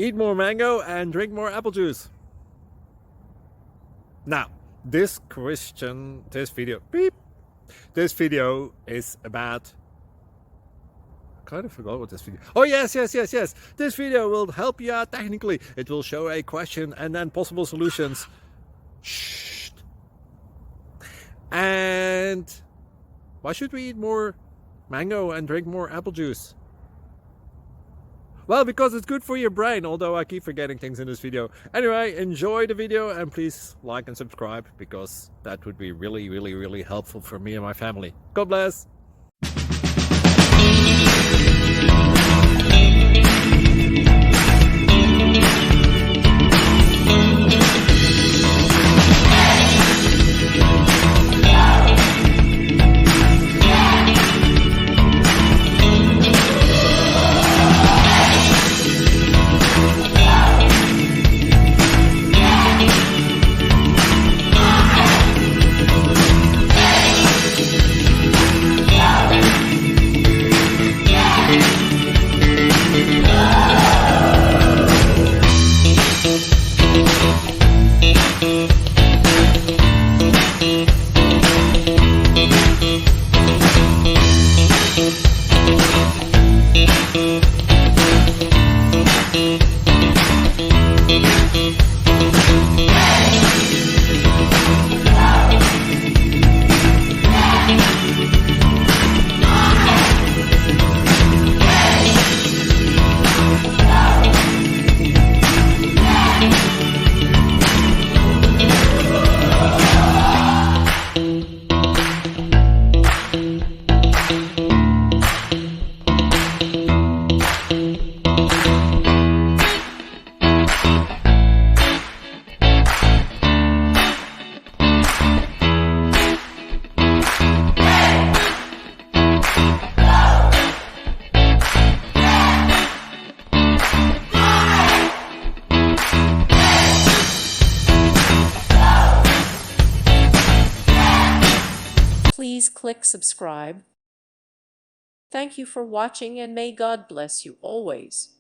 eat more mango and drink more apple juice. Now, this video is about, I kind of forgot what this video. Oh yes. This video will help you out technically. It will show a question and then possible solutions. Shh. And why should we eat more mango and drink more apple juice? Well, because it's good for your brain, although I keep forgetting things in this video. Anyway, enjoy the video and please like and subscribe, because that would be really helpful for me and my family. God bless! Please click subscribe. Thank you for watching and may God bless you always.